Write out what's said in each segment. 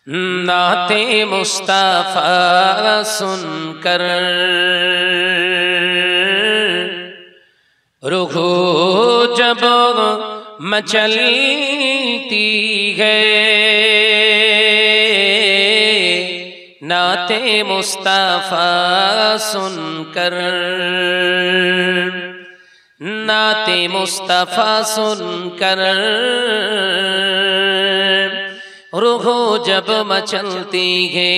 नाते मुस्तफा सुनकर रूह जब मचलती है, नाते मुस्तफा सुनकर, नाते मुस्तफा सुनकर रूह जब मचलती है,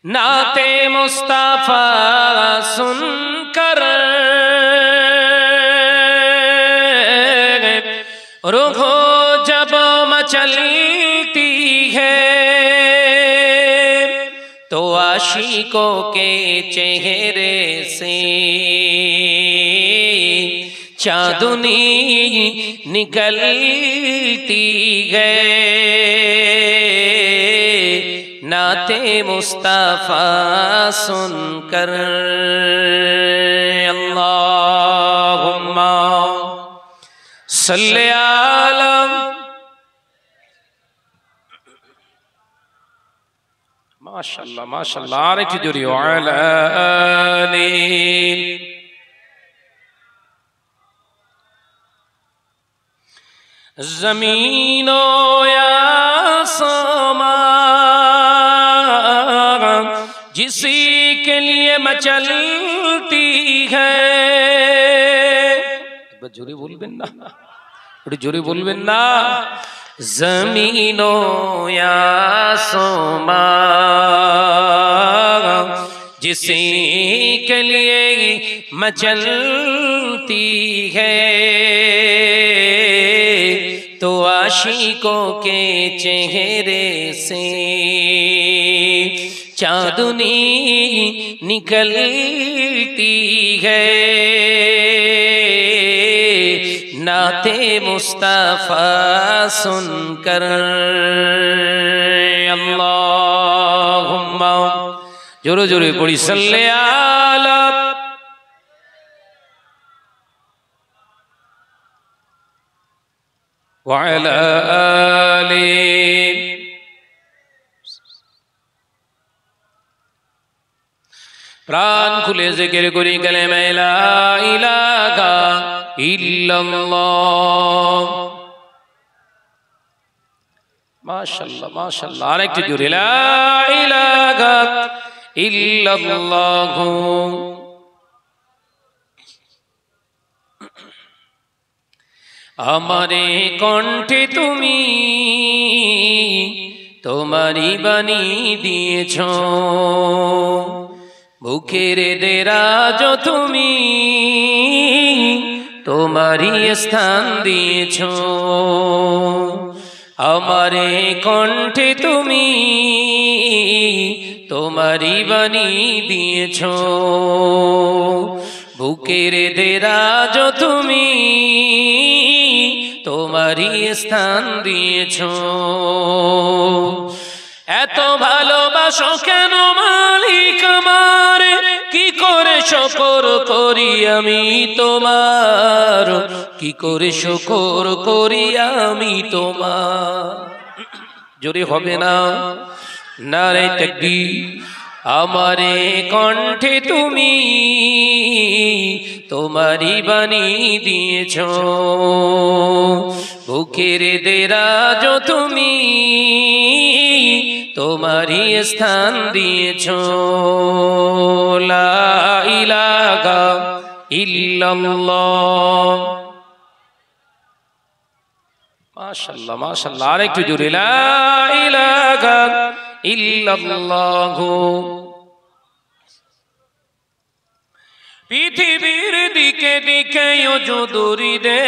नाते मुस्तफा सुनकर रूह जब मचलती है, तो आशिकों के चेहरे से चांदनी निकलती है, नाते मुस्तफा सुनकर। अल्लाहुम्मा सल्ले अला माशाअल्लाह माशाअल्लाह आरेखी जोड़ी अला आली ज़मीनो या आसमां जिसी के लिए मचलती है, जोरे बोलबेन ना, जोरे बोलबेन ना, ज़मीनो या आसमां जिसी के लिए मचलती है, तो आशिकों के चेहरे से चांदनी निकलती है, नाते मुस्तफा सुनकर। अल्लाहुम्मा जोरे जोरे पढ़ी सल्ले अला व अला आली। प्राण खुले जिक्र करी कलेमा ला इलाहा इल्लल्लाह। माशाअल्लाह माशाअल्लाह आरेकटु जोरे ला इलाहा इल्लल्लाह। हमारे कंठे तुमी तुम्हारी बानी दिएछो, बुखेर देराज तुमी तुम्हारी स्थान दिएछो, हमारे कंठे तुमी तुम्हारी बानी दिएछो, बुकेर देराज तुमी तुम्हारी स्थान दिएछो। এত ভালোবাসো কেন মালিক আমার, কি করে শুকর করি আমি তোমার, কি করে শুকর করি আমি তোমার। জোরে হবে না, নারে তাকবীর। हमारे कंठे तुमी तुम्हारी बानी दिएछो, बुकेर देराज तुमी तुम्हारी स्थान दिएछो, ला इलाहा इल्लल्लाह। माशाअल्लाह माशाअल्लाह आरेकटु जोरे ला इलाहा इल्लल्लाहु। पृथिवीर दिके दिके जुदुरी दे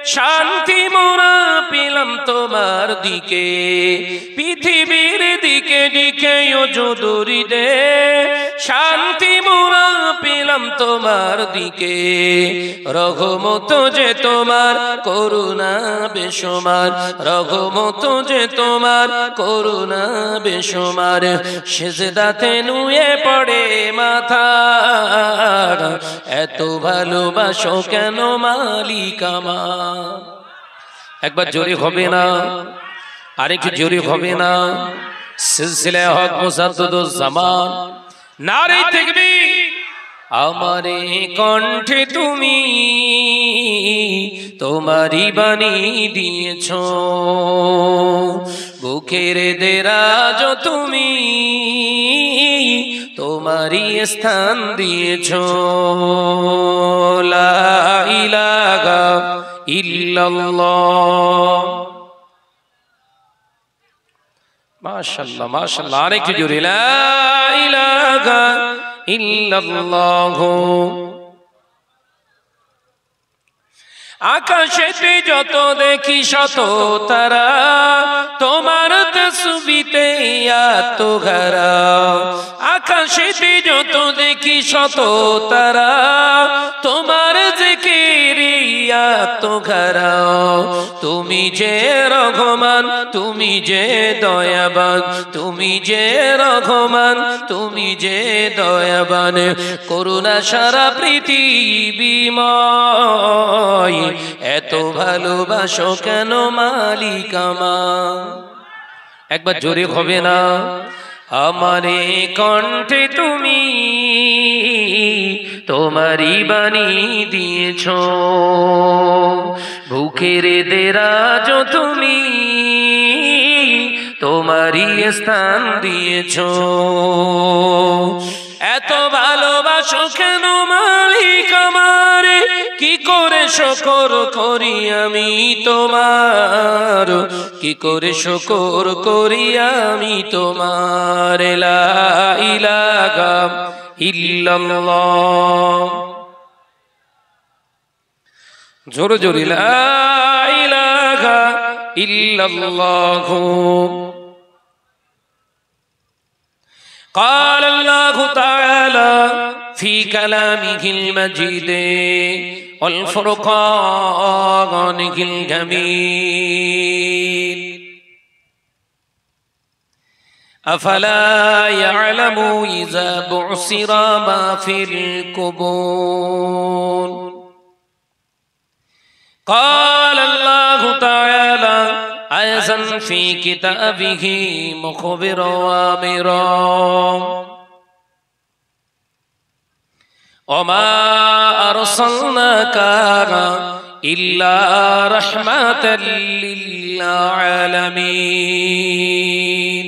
शांति मोरा पेलाम तोमार दिके, पृथिवीर दिके दिके जुदुरी दे शांति मोरा पेलाम तोमार दिके, रघुमत जे तोमार करुणा बेशुमार, रघुमत जे तोमार करुणा बेशुमार, सेजदाते नुये पड़े माथा, এত ভালোবাসো কেন মালিক আমার। একবার জোরে হবে না, আরেকটু জোরে হবে না? সিলসিলা হক মুসাদ্দুদুজ জামান, নারে তাকবীর। আমারে কণ্ঠে তুমি তোমারি বাণী দিয়েছো, বুকের দেরাজ তুমি তোমারি স্থান দিয়েছো। লা ইলাহা ইল্লাল্লাহ। মাশাআল্লাহ মাশাআল্লাহ, আরেকটু জোরে লা ইলাহা ইল্লাল্লাহ। আকাশেতে যত দেখি শত তারা, তোমার তাসবিতে আত্মঘারা। আকাশেতে যত দেখি শত তারা, তোমার জিকিরে আত্মঘারা। তুমি যে রহমান, তুমি যে দয়াবান, তুমি যে রহমান, তুমি যে দয়াবান, করুণা সারা পৃথিবীময়। এত ভালোবাসো কেন মালিক আমার? একবার জোরে হবে না? আমারে কণ্ঠে তুমি তোমারি বাণী দিয়েছো, বুকের দেরাজ তুমি তোমারি স্থান দিয়েছো। এত ভালোবাসো কেন মালিক আমার? কি করে শুকর করি আমি তোমার, কি করে শুকর করি আমি তোমার। লা ইলাহা ইল্লাল্লাহ। জোরে জোরে লা ইলাহা ইল্লাল্লাহ। قال الله تعالى في كلامه المجيد والفرقانه الجميل أفلا يعلم إذا بعثر ما في القبور قال الله تعالى أيضا في كتابه مخبرا وآمرا وما أرسلناك إلا رحمة للعالمين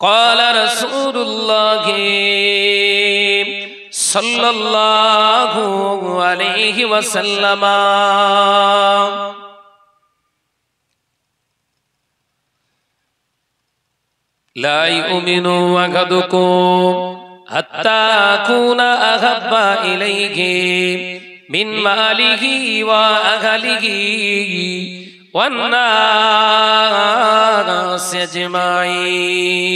قال رسول الله صلى الله عليه وسلم لا يؤمن أحدكم حتى أكون أحب إليه من ماله وأهله والناس أجمعين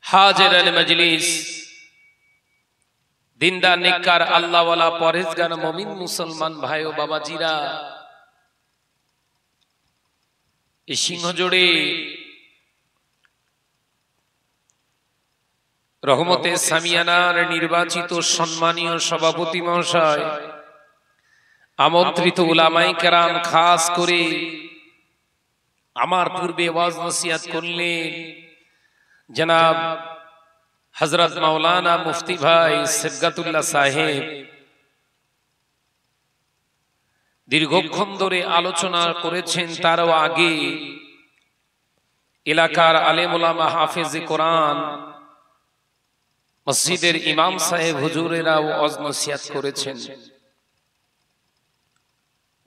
হাজিরান মজলিস, দিনদার নেককার আল্লাহওয়ালা পরহেজগার মুমিন মুসলমান ভাই ও বাবাজিরা, এই সিংহজোড়ে রহমতে সামিয়ানার নির্বাচিত সম্মানীয় সভাপতি মহাশয়, আমন্ত্রিত উলামায়ে কেরাম, খাস করে আমার পূর্বে ওয়াজ নসিহত করলেন জনাব হযরত মাওলানা মুফতি ভাই সিবগাতুল্লাহ সাহেব, দীর্ঘক্ষণ ধরে আলোচনা করেছেন। তারও আগে এলাকার আলেম ওলামা, হাফেজে কোরআন, মসজিদের ইমাম সাহেব হুজুরেরাও ওয়াজ নসিহত করেছেন।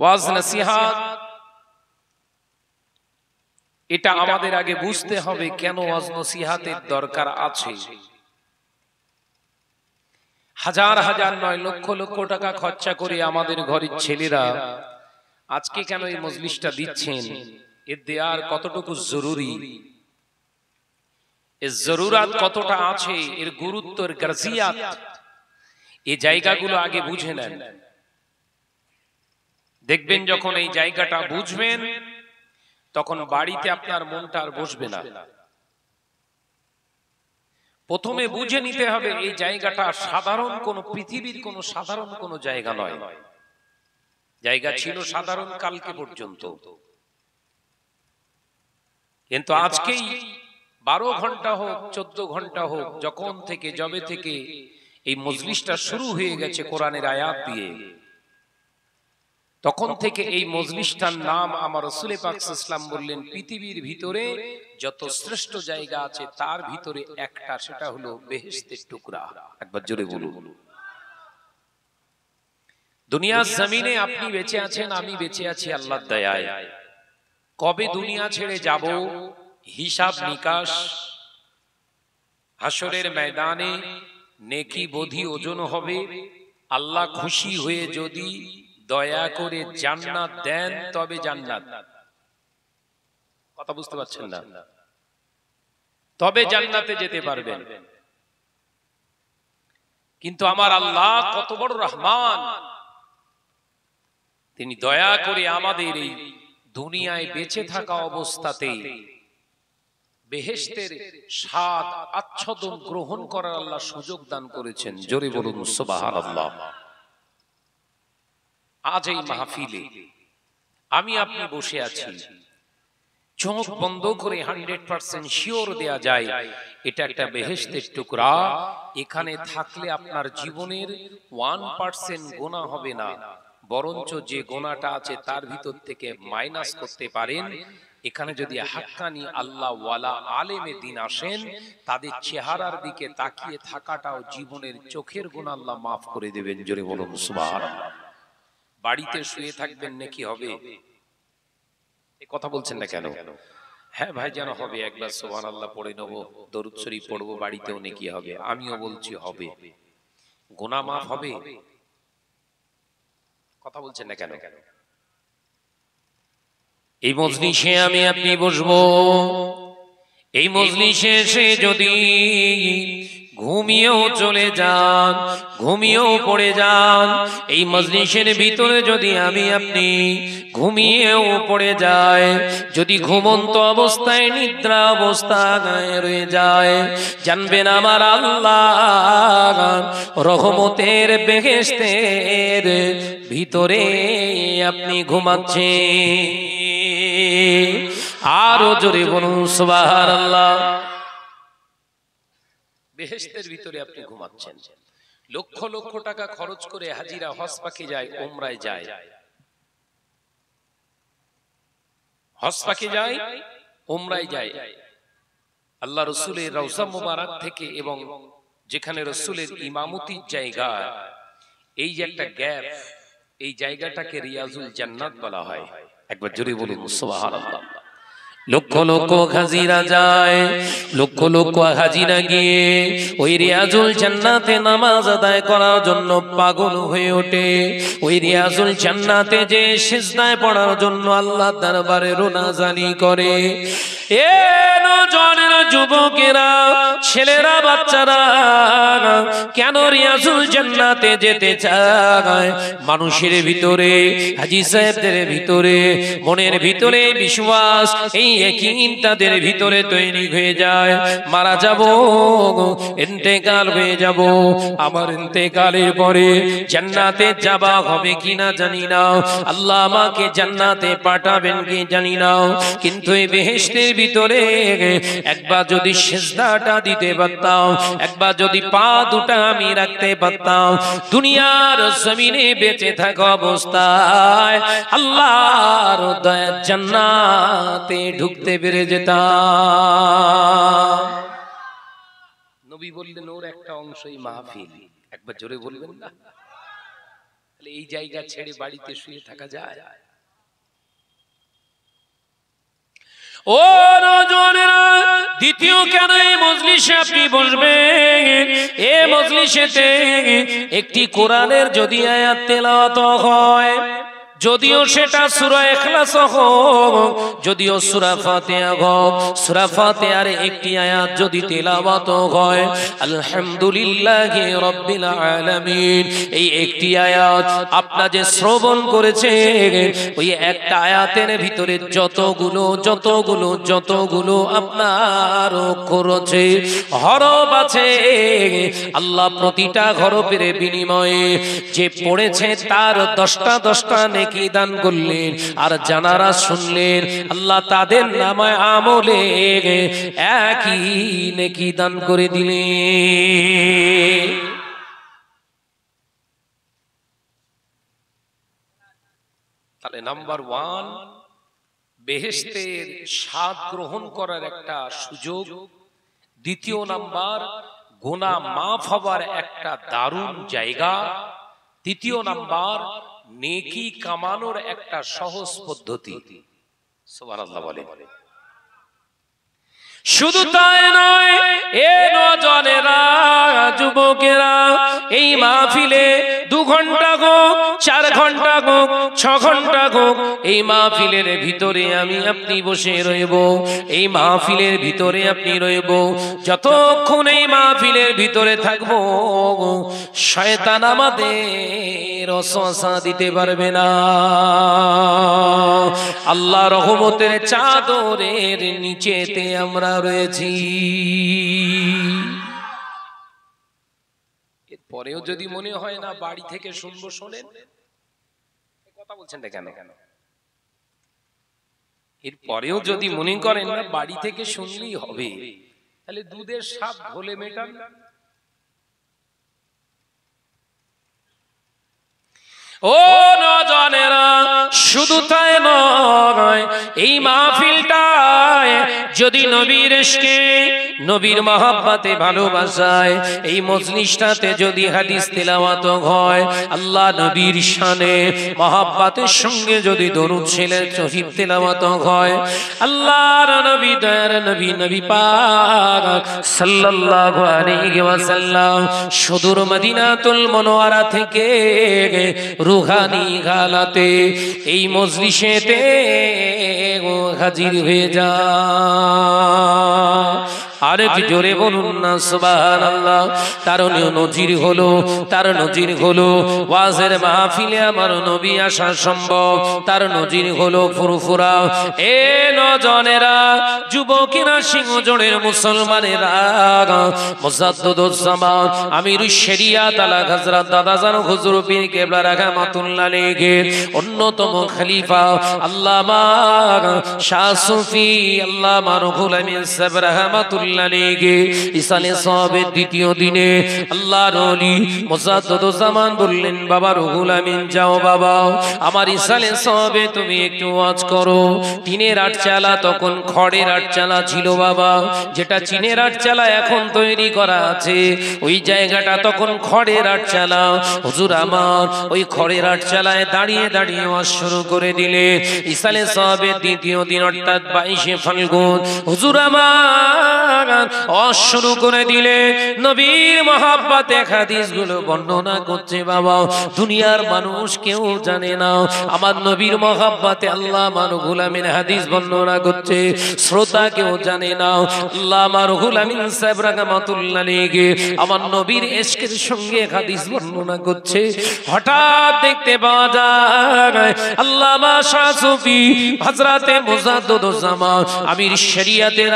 ওয়াজ নসিহত এটা আমাদের আগে বুঝতে হবে কেন ওয়াজ নসিহতের দরকার আছে। হাজার হাজার নয়, লক্ষ লক্ষ টাকা খরচা করে আমাদের ঘরের ছেলেরা আজকে কেন এই মজলিসটা দিচ্ছেন, এর দেয়ার কতটুকু জরুরি, এর জরুরাত কতটা আছে, এর গুরুত্ব, এর গাজিয়াত, এই জায়গাগুলো আগে বুঝে নেন। দেখবেন যখন এই জায়গাটা বুঝবেন তখন বাড়িতে আপনার মনটা আর বসবে না। প্রথমে বুঝে নিতে হবে এই জায়গাটা সাধারণ কোন পৃথিবীর কোন সাধারণ কোন জায়গা নয়। জায়গা ছিল সাধারণ কালকে পর্যন্ত, কিন্তু আজকেই 12 ঘন্টা হোক 14 ঘন্টা হোক, যখন থেকে জবে থেকে এই মজলিসটা শুরু হয়ে গেছে কোরআনের আয়াত দিয়ে, তখন থেকে এই মজলিসটার নাম আমার রাসূল পাক সাল্লাল্লাহু আলাইহি ওয়াসাল্লাম বললেন পৃথিবীর ভিতরে যত শ্রেষ্ঠ জায়গা আছে তার ভিতরে একটা, সেটা হলো বেহেশতের টুকরা। একবার জোরে বলুন। দুনিয়ার জমিনে আপনি বেঁচে আছেন, আমি বেঁচে আছি আল্লাহর দয়ায়। কবে দুনিয়া ছেড়ে যাব, হিসাব নিকাশ হাসরের ময়দানে নেকি বোধি ওজন হবে। আল্লাহ খুশি হয়ে যদি দয়া করে জান্নাত দেন তবে জান্নাত, কথা বুঝতে পারছেন না, তবে জান্নাতে যেতে পারবেন। কিন্তু আমার আল্লাহ কত বড় রহমান, তিনি দয়া করে আমাদের এই দুনিয়ায় বেঁচে থাকা অবস্থাতে বেহেশতের স্বাদ আচ্ছাদন গ্রহণ করার আল্লাহ সুযোগ দান করেছেন। জোরে বলুন সুবহানাল্লাহ। আজ এই মাহফিলে আমি আপনি বসে আছি, চোখ বন্ধ করে 100% শিওর দেয়া যায় এটা একটা বেহেশতের টুকরা। এখানে থাকলে আপনার জীবনের 1% গুনাহ হবে না, বরঞ্চ যে গুনাহটা আছে তার ভিতর থেকে মাইনাস করতে পারেন। এখানে যদি হাক্কানি আল্লাহ ওয়ালা আলেমে দিন আসেন, তাদের চেহারার দিকে তাকিয়ে থাকাটাও জীবনের চোখের গুনাহ আল্লাহ মাফ করে দেবেন। জোরে বলুন সুবহানাল্লাহ। বাড়িতে শুয়ে থাকবেন নাকি হবে? এই কথা বলছেন না কেন? হ্যাঁ ভাই যেন হবে, একবার সুবহানাল্লাহ পড়ে নেব, দরুদ শরীফ পড়বো, বাড়িতেও নাকি হবে। আমিও বলছি হবে, গুনাহ মাফ হবে। কথা বলছেন না কেন? এই মজলিসে আমি আপনি বসবো, এই মজলিসে এসে যদি ঘুমিয়েও চলে যান, ঘুমিয়েও পড়ে যান, এই মজলিসের ভিতরে যদি আমি আপনি ঘুমিয়েও পড়ে যায়, যদি ঘুমন্ত অবস্থায় নিদ্রা অবস্থায় রয়ে যায়, জানবেন আমার আল্লাহ রহমতের বেহেশতের ভিতরে আপনি ঘুমাচ্ছেন। আরো জোরে বলুন সুবহানাল্লাহ। বেহেশতের ভিতরে আপনি ঘুমাচ্ছেন। লক্ষ লক্ষ টাকা খরচ করে হাজিরা হজ পাকে যায়, উমরায় যায়, হজ পাকে যায়, উমরায় যায়। আল্লাহ রাসূলের রওজা মুবারক থেকে এবং যেখানে রাসূলের ইমামতির জায়গা, এই যে একটা গ্যাপ, এই জায়গাটাকে রিয়াজুল জান্নাত বলা হয়। একবার জোরে বলুন সুবহানাল্লাহ। লক্ষ লক্ষ হাজিরা যায়, লক্ষ লক্ষ হাজিরা গিয়ে ওই রিয়াজুল জান্নাতে নামাজ আদায় করার জন্য পাগল হয়ে ওঠে। ওই রিয়াজুল জান্নাতে যে সিজদায় পড়ার জন্য আল্লাহর দরবারে রোনাজানি করে। এ নওজওয়ানেরা, যুবকেরা, ছেলেরা, বাচ্চারা কেন রিয়াজুল জান্নাতে যেতে চায়? মানুষের ভিতরে, হাজী সাহেবদের ভিতরে, মনের ভিতরে বিশ্বাস, এই ইয়াকিন তাদের ভিতরে তৈরি হয়ে যায়, মারা যাব, ইন্তেকাল হয়ে যাব, আমার ইন্তেকালের পরে জান্নাতে যাওয়া হবে কিনা জানি না, আল্লাহ আমাকে জান্নাতে পাঠাবেন কি জানি না, কিন্তু এই বেহেশতের ভিতরে একবার যদি সিজদাটা দিতে পারতাম, একবার যদি পা দুটা আমি রাখতে পারতাম, দুনিয়ার জমিনে বেঁচে থাকা অবস্থায় আল্লাহর দয়ার জান্নাতে ঢুকতে পেরে যেতাম। নবী বললেন ওর একটা অংশই মাহফিল। একবার জোরে বলবেন না? তাহলে এই জায়গা ছেড়ে বাড়িতে শুয়ে থাকা যায়? ও নওজওয়ানেরা, দ্বিতীয় কেন এই মজলিসে আপনি বসবেন? এই মজলিসেতে একটি কোরআনের যদি আয়াত তেলাওয়াত হয়, যদিও সেটা সূরা ইখলাস হোক, যদিও সূরা ফাতিহা হোক, সূরা ফাতিহার একটি আয়াত যদি তেলাওয়াত হয়, আলহামদুলিল্লাহি রাব্বিল আলামিন, এই একটি আয়াত আপনারা যে শ্রবণ করেছেন, ওই একটা আয়াতের ভিতরে যতগুলো আপনার অক্ষর আছে, হরফ আছে, আল্লাহ প্রতিটা হরফের বিনিময়ে যে পড়েছে তার 10টা নেকি দান করলেন, আর জানারা শুনলেন আল্লাহ তাদের নামায় আমলে একই নেকি দান করে দিলেন। তাহলে নাম্বার 1, বেহেশতের স্বাদ গ্রহণ করার একটা সুযোগ। দ্বিতীয় নাম্বার, গুনাহ মাফ হবার একটা দারুণ জায়গা। তৃতীয় নাম্বার, নেকি কামানোর একটা সহজ পদ্ধতি। সুবহানাল্লাহ বলে। শুধু তাই নয়, এ নওজওয়ানেরা, যুবকেরা, এই মাহফিলে 2 ঘন্টা হোক, 4 ঘন্টা হোক, 6 ঘন্টা হোক, এই মাহফিলের ভিতরে আমি আপনি বসে রইব। এই মাহফিলের ভিতরে আপনি রইব। যতক্ষণ এই মাহফিলের ভিতরে থাকব, শয়তান আমাদের ওয়াসওয়াসা দিতে পারবে না। আল্লাহ রহমতের চাদরের নিচেতে আমরা রয়েছি। এরপরেও যদি মনে হয় না বাড়ি থেকে শুনবো, শোনেন। কথা বলছেন না কেন? এরপরেও যদি মনে করেন না বাড়ি থেকে শুনলেই হবে, তাহলে দুধের স্বাদ ঘোলে মেটান। ও নওজওয়ানেরা, শুধু তাই নয়, এই মাহফিলটায় যদি নবীর ইশকে, নবীর মহব্বতে, ভালোবাসায়, এই মজলিসটাতে যদি হাদিস তেলাওয়াত হয়, আল্লাহ নবীর শানে মহব্বতের সঙ্গে যদি দরুদ শরীফ তেলাওয়াত হয়, আল্লাহর নবী, দয়ার নবী, নবী পাক সাল্লাল্লাহু আলাইহি ওয়াসাল্লাম সুদূর মদিনাতুল মুনাওয়ারা থেকে রুহানি গালাতে এই মজলিসেতে হাজির হয়ে যা। আরেক জোরে বলুন না সুবহানাল্লাহ। তার নজির হলো ওয়াজের মাহফিলে আমার নবী আসা সম্ভব। তার নজির হলো ফুরফুরা। এ নওজওয়ানেরা, যুবকেরা, সিংহজোড়ের মুসলমানেরা, মুজাদ্দিদুজ জামান, আমিরুশ শরিয়াত আলা হযরত দাদাজান হুজুর পীর কেবলা রাহমাতুল্লাহ আলাইহির অন্যতম খলিফা আল্লামা শাহ সুফি আল্লামা রুহুল আমিন সাহেব রাহমাতুল্লাহ ইসালে সাহাবের দ্বিতীয় দিনে আল্লাহর ওলি মুজাদ্দিদুজ জামান বললেন, বাবা রুহুল আমিন, যাও বাবা, আমার ইসালে সাহাবে তুমি একটু ওয়াজ করো। টিনের আটচালা, তখন খড়ের আটচালা ছিল বাবা, যেটা চীনের আটচালা এখন তৈরি করা আছে, ওই জায়গাটা তখন খড়ের আটচালা। হুজুর আমার ওই খড়ের আটচালায় দাঁড়িয়ে দাঁড়িয়ে ওয়াজ শুরু করে দিলে। ইসালে সাহাবের দ্বিতীয় দিন অর্থাৎ 22শে ফাল্গুন হুজুর আমার শুরু করে দিলে। নবীর মহব্বতে হাদিসগুলো বর্ণনা করছে বাবা, দুনিয়ার মানুষ কেউ জানে না। আমার নবীর মহব্বতে আল্লাহ আমার গোলামের হাদিস বর্ণনা করছে, শ্রোতা কেউ জানে না। আল্লাহ আমার গোলামিন সাহেব রাহমাতুল্লাহ আলাইহি আমার নবীর ইশকের সঙ্গে হাদিস বর্ণনা করছে। হঠাৎ দেখতে পাওয়া যায় আল্লামা শাহ সুফি হযরতে মুজাদ্দিদুজ জামান আমির শরিয়াতের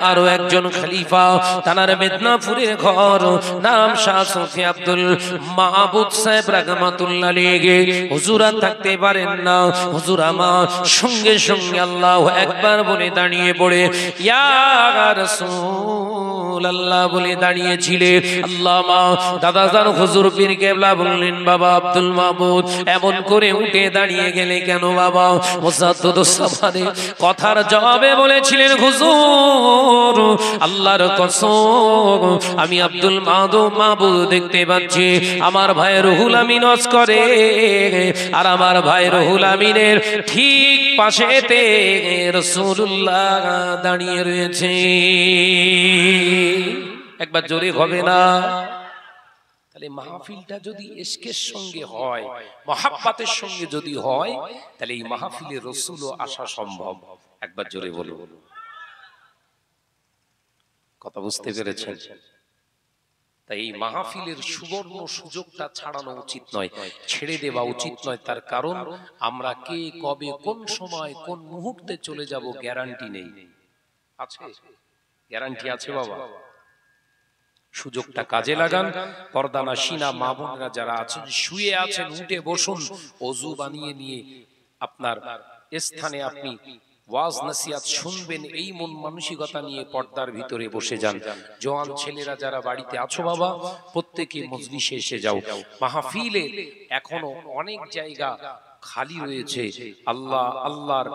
আরো একজন খলিফা, তার মেদিনীপুরের ঘর, নাম শাহ সুফি আব্দুল মাহবুব সাহেব রাহমাতুল্লাহ আলাইহি। হুজুর থাকতে পারেন না, হুজুর আমার সঙ্গে সঙ্গে আল্লাহু আকবার বলে দাঁড়িয়ে পড়ে ইয়া রাসূলুল্লাহ বলে দাঁড়িয়েছিলেন। আল্লামা দাদাজান হুজুর পীর কেবলা বললেন, বাবা আব্দুল মাহমুদ, এমন করে উঠে দাঁড়িয়ে গেলে কেন বাবা? মুজাদ্দিদুজ জামানের কথার জবাবে বলেছিলেন, হুজুর আল্লাহর কসম, আমি আব্দুল মাহবুব দেখতে পাচ্ছি আমার ভাই রুহুল আমিন ওয়াজ করে, আর আমার ভাই রুহুল আমিনের ঠিক পাশেতে রাসূলুল্লাহ দাঁড়িয়ে রয়েছে। একবার জোরে হবে না? তাহলে মাহফিলটা যদি ইশকের সঙ্গে হয়, মহাব্বতের সঙ্গে যদি হয়, তাহলে এই মাহফিলে রাসূলও আসা সম্ভব। একবার জোরে বলুন। কথা বুঝতে পেরেছেন? তাই এই মাহফিলের সুবর্ণ সুযোগটা ছাড়ানো উচিত নয়, ছেড়ে দেওয়া উচিত নয়। তার কারণ আমরা কে কবে কোন সময় কোন মুহূর্তে চলে যাব গ্যারান্টি নেই। আছে? গ্যারান্টি আছে বাবা? সুযোগটা কাজে লাগান। পর্দানাশীনা মা বোনেরা যারা আছেন, শুয়ে আছেন, উঠে বসুন, ওযু বানিয়ে নিয়ে আপনার স্থানে আপনি ওয়াজ নসিহত শুনবেন, এই মন মানসিকতা নিয়ে পর্দার ভিতরে বসে যান। জওয়ান ছেলেরা যারা বাড়িতে আছো বাবা, প্রত্যেকে মজলিসে এসে যাও। মাহফিলে এখনো অনেক জায়গা খালি রয়েছে। আল্লাহ আল্লাহর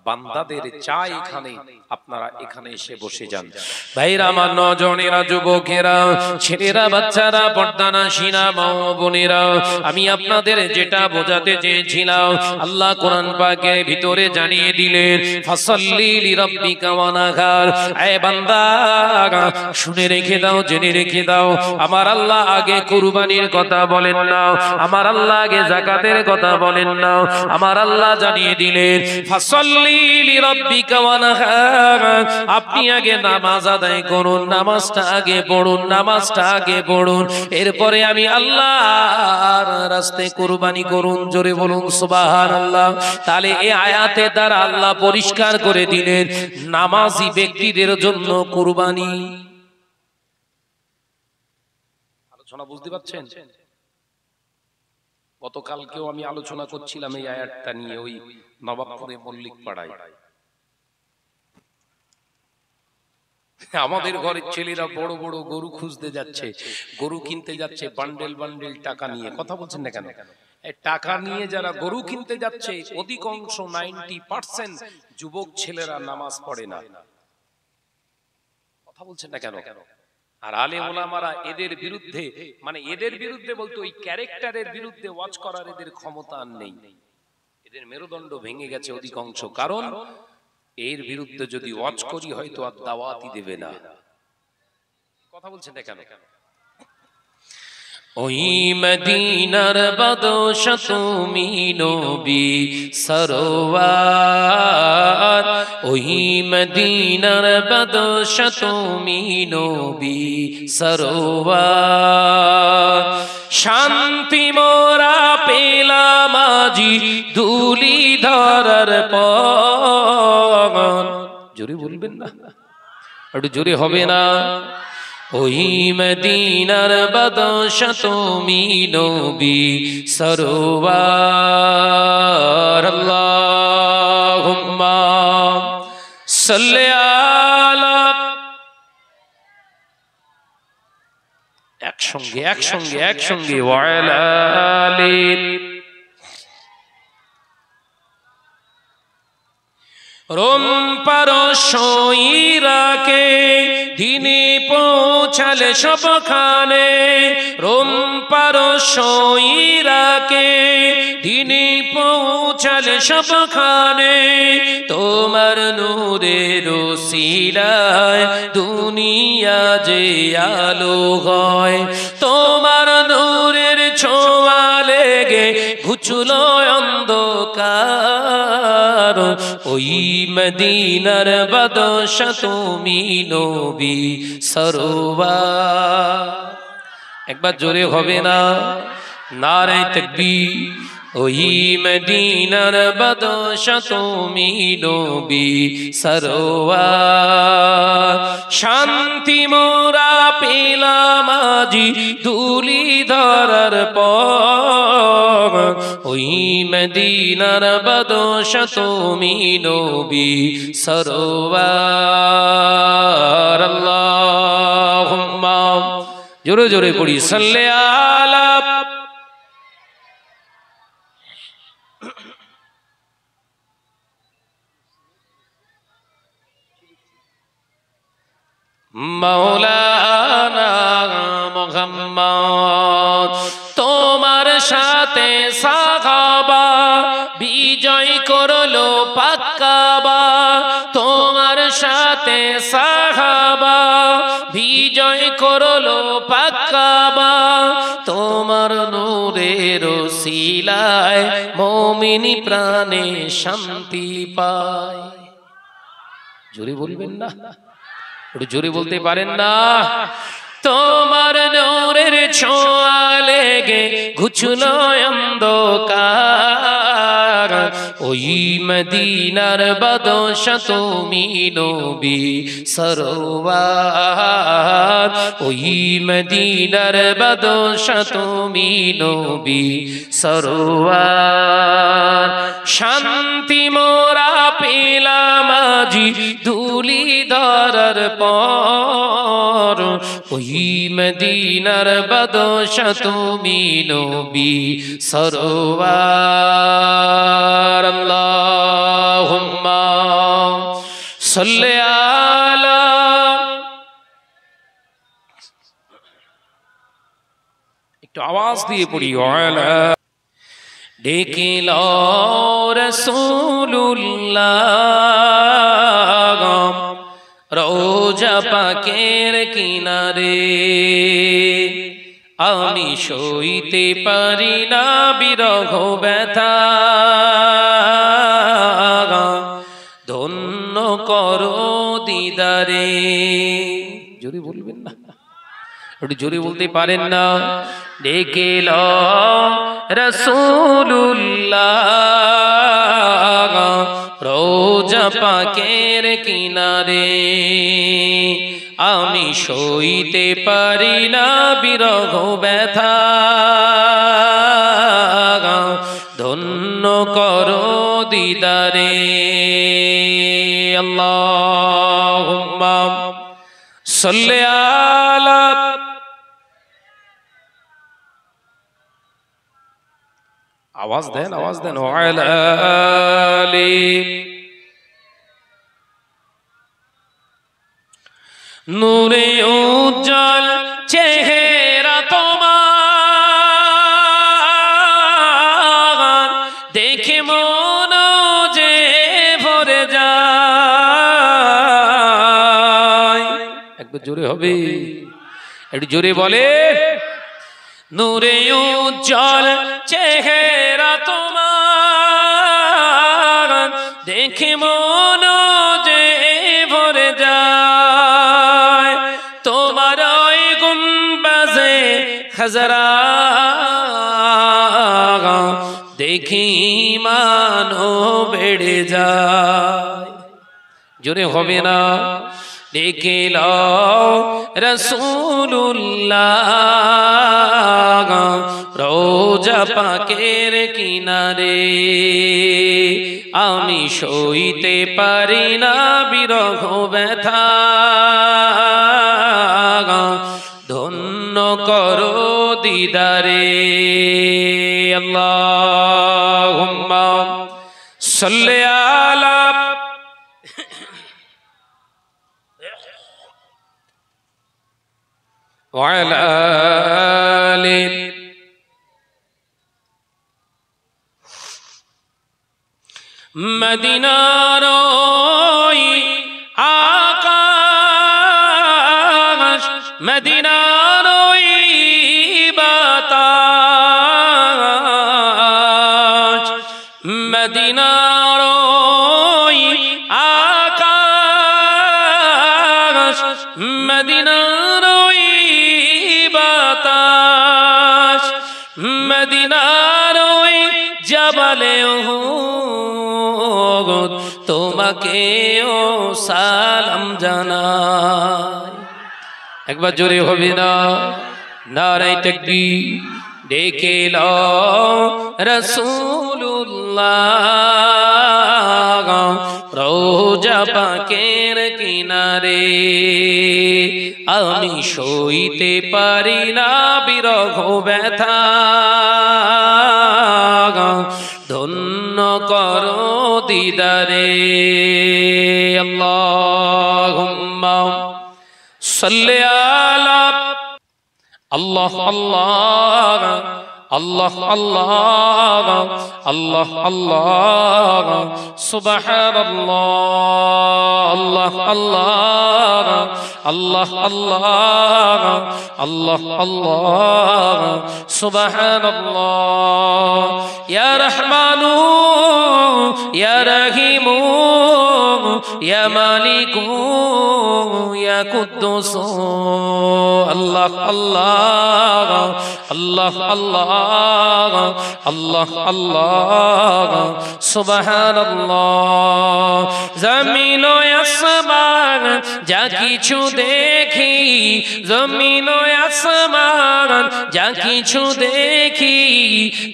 বান্দাদের চাই এখানে, আপনারা এখানে এসে বসে যান। ভাইরা আমার, নজনেরা, যুবকেরা, ছেলেরা, বাচ্চারা, পর্দানাশীনা মা বোনেরা, আমি আপনাদের যেটা বোঝাতে চেয়েছিলাম আল্লাহ কোরআন পাকের ভিতরে জানিয়ে দিলেন, ফাসাল্লি লিরাব্বিকা ওয়ানহার। এ বান্দা, শুনে রেখে দাও, জেনে রেখে দাও, আমার আল্লাহ আগে কুরবানির কথা বলেন না, আমার আল্লাহ আগে যাকাতের কথা বলেন না, আমার আল্লাহ জানিয়ে দিলেন ফাসাল্লি লিরাব্বিকা ওয়ানহার। আপনি আগে নামাজ আদায় করুন, নামাজটা আগে পড়ুন, নামাজটা আগে পড়ুন, এরপরে আমি আল্লাহর রাস্তায় কুরবানি করুন। জোরে বলুন সুবহানাল্লাহ। তাহলে এই আয়াতের দ্বারা আল্লাহ পরিষ্কার করে দিলেন নামাজি ব্যক্তিদের জন্য কুরবানি। আলোচনা বুঝতে পারছেন? গতকালকেও আমি আলোচনা করছিলাম এই আয়াতটা নিয়ে, ওই নবাবপুরে মল্লিক পাড়ায়। আমাদের ঘরের ছেলেরা বড় বড় গরু খুঁজতে যাচ্ছে, গরু কিনতে যাচ্ছে বান্ডেল বান্ডেল টাকা নিয়ে। কথা বলছেন না কেন? টাকা নিয়ে যারা গরু কিনতে যাচ্ছে, অধিকাংশ 90% যুবক ছেলেরা নামাজ পড়ে না। কথা বলছেন না কেন? আর আলেম ওলামারা এদের বিরুদ্ধে, মানে এদের বিরুদ্ধে বলতে ওই ক্যারেক্টারের বিরুদ্ধে ওয়াজ করার এদের ক্ষমতা আর নেই। এদের মেরুদণ্ড ভেঙে গেছে অধিকাংশ। কারণ এর বিরুদ্ধে যদি ওয়াজ করি হয়তো আর দাওয়াতই দেবে না। কথা বলছেন না কেন? ওই মদিনার বাদশা তুমি নবী সরওয়ার, ওই মদিনার বাদশা তুমি নবী সরওয়ার। শান্তি মোরা পেলাম আজি ধুলি ধরার পর। জোরে বলবেন না? একটু জোরে হবে না? ওই মদিনার বাদশা তুমি নবী সরওয়ার। আল্লাহুম্মা সাল্লি আলা। একসঙ্গে একসঙ্গে একসঙ্গে ওয়া আলা আলি। রোম পারস্যইরাকে দিনে পৌঁছালে সবখানে, রোম পারস্যইরাকে দিনে পৌঁছালে সবখানে। তোমার নূরের ওসিলায় দুনিয়া যে আলো হয়, তোমার নূরের ছোঁয়া লেগে ঘুচলো অন্ধকার। ওই মদিনার বাদশা তুমি নবী সরওয়ার। একবার জোরে হবে না? নারে তাকবীর। ওই মদিনার বাদশা তুমি নবী সরওয়ার। শান্তি মোরা পেলাম আজি ধুলি ধরার পর। ওই মদিনার বাদশা তুমি নবী সরওয়ার। আল্লাহুম্মা, জোরে জোরে পড়ি, সাল্লি আলা। মাওলানা মুহাম্মদ। তোমার সাথে সাহাবা বিজয় করলো পাক্কাবা, তোমার সাথে সাহাবা বিজয় করলো পাক্কাবা। তোমার নূরের ওসিলায় মুমিনি প্রাণে শান্তি পায়। জোরে বলবেন না? একটু জোরে বলতে পারেন না? তোমার নূরের ছোঁয়া লেগে ঘুচলো অন্ধকার, ওই মদিনার বাদশা তুমি নবী সরওয়ার, ওই মদিনার বাদশা তুমি নবী সরওয়ার। শান্তি মোরা পেলাম আজি ধুলি ধরার পর, ওই মদিনার বাদশা তুমি নবী সরওয়ার। আল্লাহুম্মা সাল্লি আলা, একটু আওয়াজ দিয়ে পড়ি, আলা ডেকে লও রাসূলুল্লাহ রওজা পাকের কিনারে, আমি সইতে পারি না বিরহ ব্যথা, ধন্য করো দিদারে। জোরে বলবেন না? একটু জোরে বলতে পারেন না? ডেকে লও রাসূলুল্লাহ রওজা পাকের কিনারে, আমি সইতে পারি না বিরহ ব্যথা, ধন্য করো দিদারে। আল্লাহুম্মা সাল্লি আলা, আওয়াজ দেন, আওয়াজ দেন, আলা আলি। নূরে উজ্জ্বল চেহারা তোমার, দেখে মন যে ভরে যায়। একবার জোরে হবে, একটু জোরে বলে। নূরে উজ্জ্বল চেহারা তোমার, দেখে মন যে ভরে যায়। তোমার ওই গুম্বাজে খাজরা দেখি ঈমান বেড়ে যায়। জোরে হবে না? ডেকে লও রাসূলুল্লাহ রওজা পাকের কিনারে, আমি সইতে পারি না বিরহ ব্যথা, ধন্য করো দিদারে। আল্লাহুম্মা সাল্লি আলা, ওয়ালা আলি। মদিনার ওই আকাশ, মদিনার ওই বাতাস, মদিনার ওই আকাশ, মদিনার ওই বাতাস, মদিনার ওই জবালে উহুদ, তোমাকেও সালাম জানাই। একবার জোরে হবে না? নারায়ে তাকবীর। ডেকে লও রাসূলুল্লাহ রওজা পাকের কিনারে, আমি সইতে পারি না বিরহ ব্যথা, ধন্য করো দিদারে। আল্লাহুম্মা সাল্লি আলা, আল্লাহ আল্লাহ আল্লাহ আল্লাহ আল্লাহ আল্লাহ সুবহানাল্লাহ আল্লাহ আল্লাহ আল্লাহ আল্লাহ আল্লাহ আল্লাহ সুবহানাল্লাহ ইয়া রহমানু ইয়া রহিমু ইয়া মালিকু ইয়া কুদ্দুস আল্লাহ আল্লাহ আল্লাহ আল্লাহ আল্লাহ আল্লাহ সুবহানাল্লাহ জমিন ও আসমান যা কিছু দেখি জমিন ও আসমান যা কিছু দেখি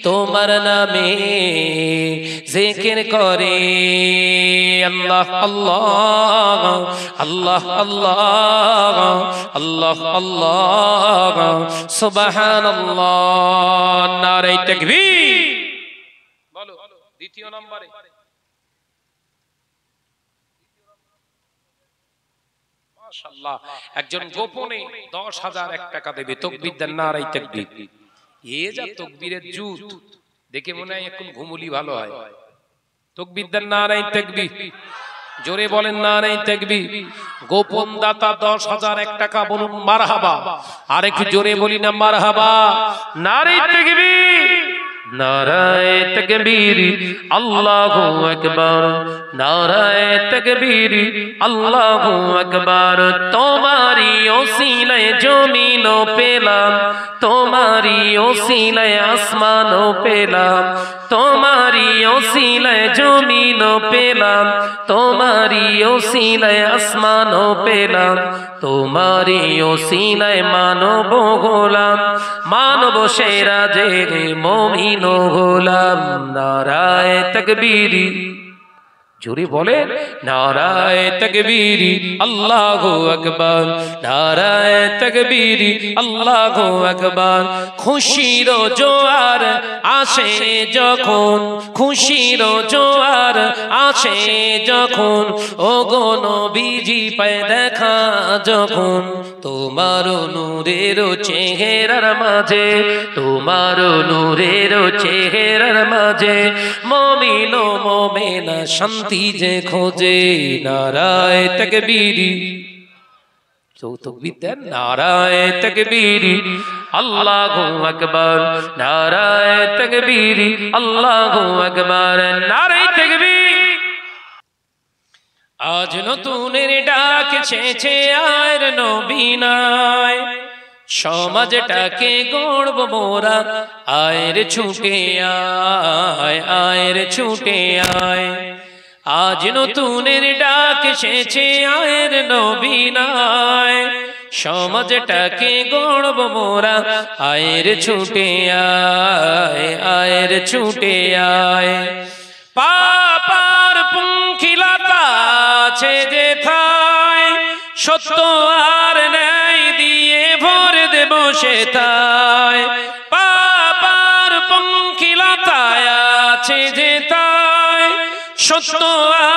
তোমার নামে জিকির করে আল্লাহ আল্লাহ আল্লাহ আল্লাহ আল্লাহ আল্লাহ সুবহানাল্লাহ নারে তাকবীর বলো দ্বিতীয় নম্বরে মাশাআল্লাহ একজন গোপনে 10,001 টাকা দেবে তাকবীর দেন নারে তাকবীর এ যা তাকবীরের জুত দেখে মনে হয় এখন ঘুমুলি ভালো হয় তাকবীর দেন নারে তাকবীর জোরে বলেন নারে তাকবীর গোপন দাতা 10,001 টাকা বলুন মারহাবা আর একটু জোরে বলি না মারহাবা নারে তাকবীর নারায়ে তাকবীর আল্লাহু আকবার নারায়ে তাকবীর আল্লাহু আকবার তোমারি ওসিলায় জমিন পেলাম তোমারি ওসিলায় আসমান পেলাম তোমারি ওসিলায় জমিন পেলাম তোমারি ওসিলায় আসমান পেলাম তোমারি ওসিলায় মানব গোলাম মানব সেরা যে মুমিন গোলাম নারায়ে তাকবীর জোরে বলেন নারায়ে তাকবীর আল্লাহু আকবার নারায়ে তাকবীর আল্লাহু আকবার খুশির জোয়ার আসে যখন খুশির জোয়ার আসে যখন ওগো নবীজি পায় দেখা যখন তোমার নূরের চেহারার মাঝে তোমার নূরের চেহারার মাঝে মুমিন ও মুমিনা শান্তি যে খোঁজে নারায়ে তাকবীর তাকবীর দেন নারায়ে তাকবীর আল্লাহু আকবার নারায়ে তাকবীর আল্লাহু আকবার নারায়ে তাকবীর আজ নতুনের ডাক ছেছে আর নবী নাই সমাজটাকে গড়ব মোরা আয়ের ছুটে আয় আয়ের ছুটে আয় আজ নতুনের ডাক এসেছে আয়ের নবী নাই সমাজটাকে গড়ব মোরা আয়ের ছুটে আয় আয়ের ছুটে আয় পাপার পঙ্খিলতা আছে যেথায় সত্য আর ন্যায় দিয়ে ভর দেব সেথায় পাপার পঙ্খিলতায় আছে যেথায় সত্য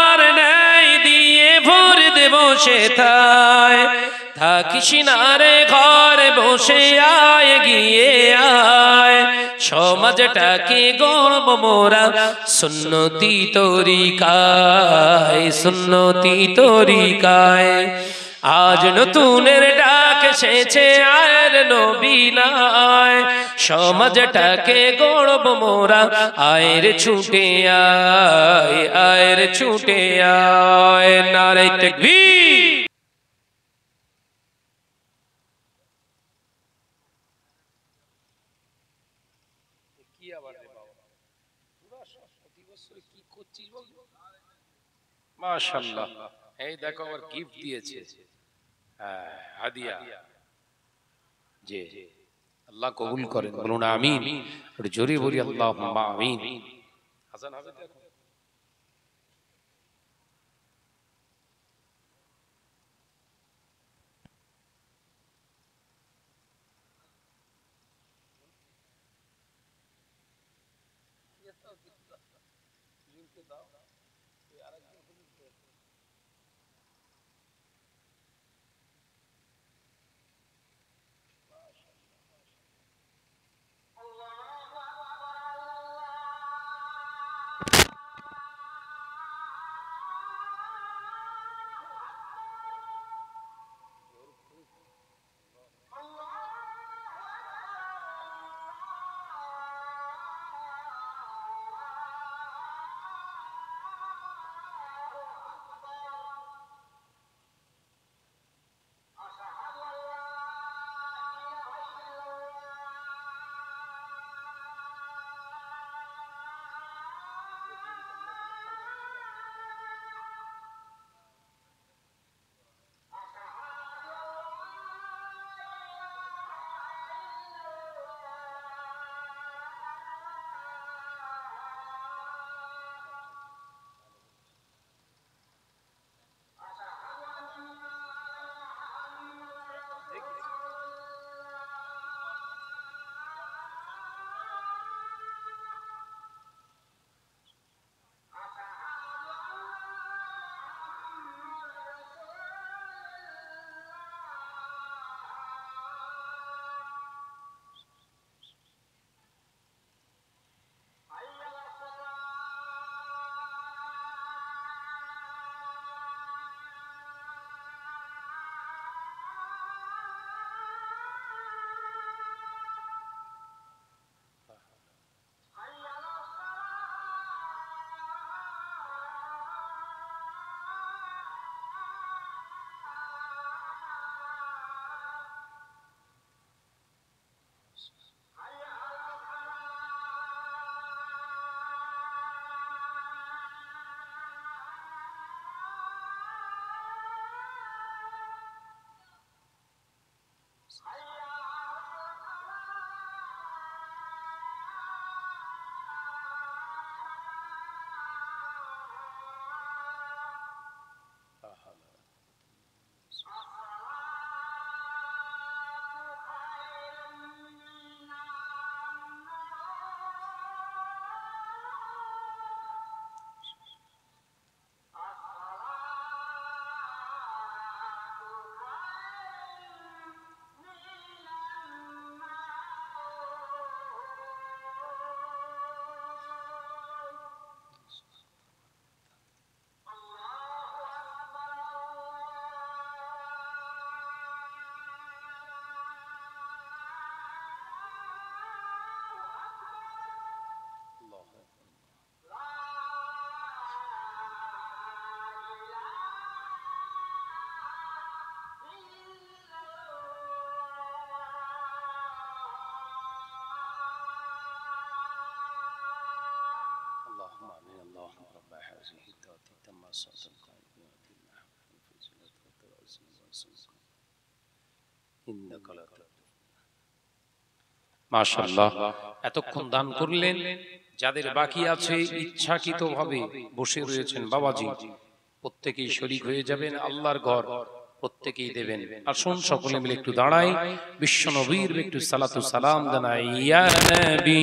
আর ন্যায় দিয়ে ভর দেব সেথায় থাকিস না রে ঘরে বসে আয় গিয়ে আয় সমাজটাকে গড়ব মোরা সুন্নতি তরিকায় সুন্নতি তরিকায় আজ নতুনের ডাক এসেছে আর নবী নাই সমাজটাকে গড়ব মোরা আয়ের ছুটে আয় আয়ের ছুটে আয় নারে তাকবীর মাশাআল্লাহ এই দেখো আমার গিফট দিয়েছে হ্যাঁ হাদিয়া জি আল্লাহ কবুল করেন বলুন আমিন একটু জোরে বলি আল্লাহুম্মা আমিন আযান হবে দেখো اللهم آمين اللهم رب هذه الدعوة التامة الصلاة القائمة إنك لا মাশাআল্লাহ এতক্ষণ দান করলেন যাদের বাকি আছে ইচ্ছাকৃতভাবে বসে রয়েছেন বাবাজি প্রত্যেকেই শরীক হয়ে যাবেন আল্লাহর ঘর প্রত্যেকেই দেবেন আসুন সকলে মিলে একটু দাঁড়াই বিশ্ব নবীর একটু সালাতু সালাম জানাই ইয়া নবী